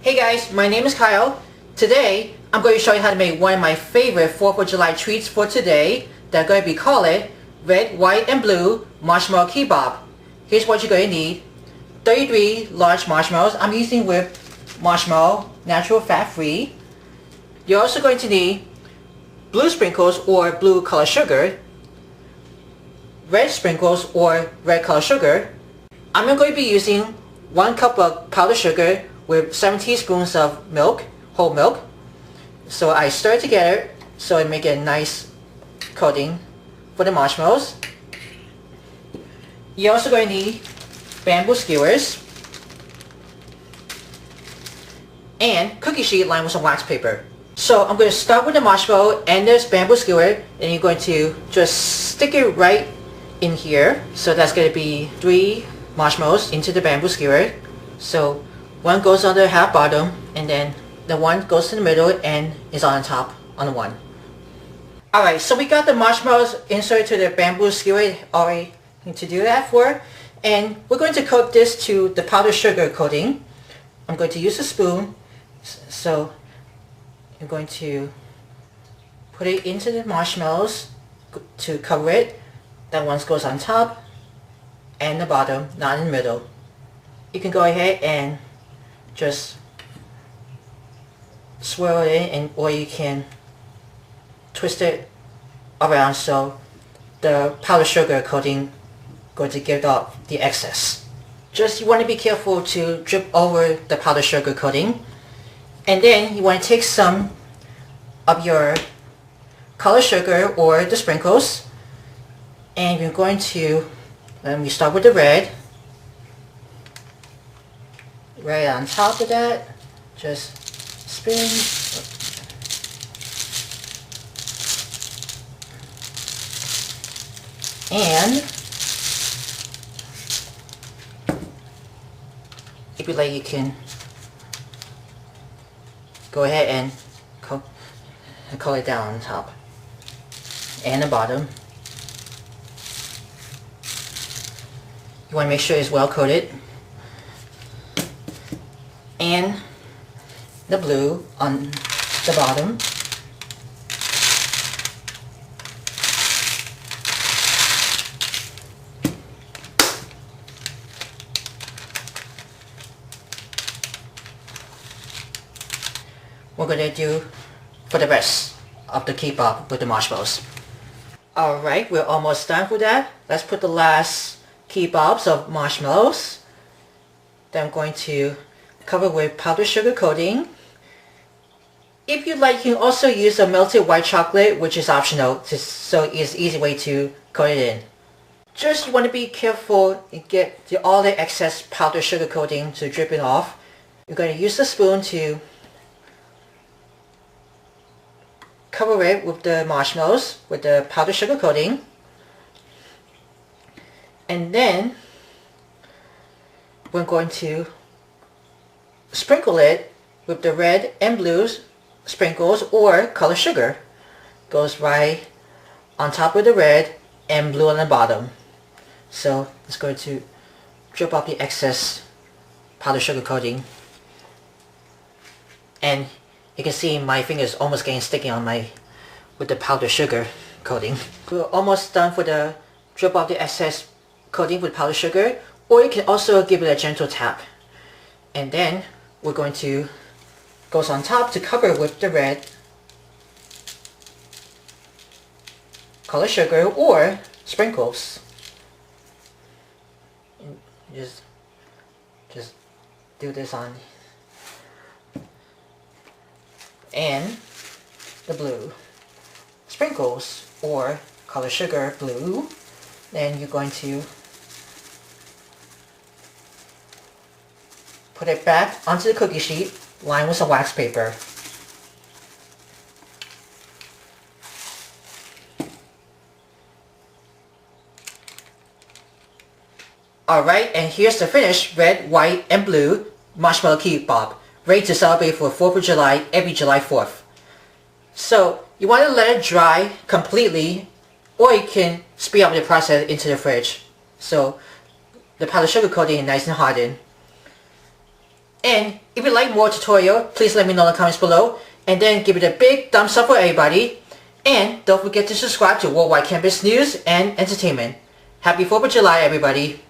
Hey guys, my name is Kyle. Today, I'm going to show you how to make one of my favorite 4th of July treats for today. They're going to be called Red, White, and Blue Marshmallow Kebab. Here's what you're going to need. 33 large marshmallows. I'm using with marshmallow, natural fat-free. You're also going to need blue sprinkles or blue color sugar, red sprinkles or red color sugar. I'm going to be using 1 cup of powdered sugar with 7 teaspoons of milk, whole milk. So I stir it together so it make a nice coating for the marshmallows. You're also going to need bamboo skewers and cookie sheet lined with some wax paper. So I'm going to start with the marshmallow and this bamboo skewer, and you're going to just stick it right in here. So that's going to be 3 marshmallows into the bamboo skewer. So one goes on the half bottom, and then the one goes to the middle and is on the top on the one. Alright, so we got the marshmallows inserted to the bamboo skewer already to do that for. And we're going to coat this to the powdered sugar coating. I'm going to use a spoon. So I'm going to put it into the marshmallows to cover it. That one goes on top and the bottom, not in the middle. You can go ahead and just swirl it in, or you can twist it around so the powdered sugar coating going to get off the excess. Just you want to be careful to drip over the powdered sugar coating, and then you want to take some of your color sugar or the sprinkles, and you're going to, let me start with the red. Right on top of that, just spin. And if you like, you can go ahead and color it down on top and the bottom. You want to make sure it's well coated. And the blue on the bottom. We're going to do for the rest of the kebab with the marshmallows. Alright, we're almost done with that. Let's put the last kebabs of marshmallows. Then I'm going to cover with powdered sugar coating. If you like, you can also use a melted white chocolate, which is optional, so it's an easy way to coat it in. Just you want to be careful and get all the excess powdered sugar coating to drip it off. You're going to use the spoon to cover it with the marshmallows with the powdered sugar coating, and then we're going to sprinkle it with the red and blue sprinkles or color sugar. Goes right on top of the red and blue on the bottom. So it's going to drip off the excess powdered sugar coating. And you can see my fingers almost getting sticky on with the powdered sugar coating. We're almost done for the drip off the excess coating with powdered sugar, or you can also give it a gentle tap. And then we're going to goes on top to cover with the red color sugar or sprinkles. And just do this on, and the blue sprinkles or color sugar blue. Then you're going to put it back onto the cookie sheet lined with some wax paper. Alright, and here's the finished red, white, and blue marshmallow kebab, ready to celebrate for 4th of July every July 4th. So you want to let it dry completely, or you can speed up the process into the fridge. So the powdered sugar coating is nice and hardened. And if you like more tutorial, please let me know in the comments below. And then give it a big thumbs up for everybody. And don't forget to subscribe to Worldwide Campus News and Entertainment. Happy 4th of July, everybody.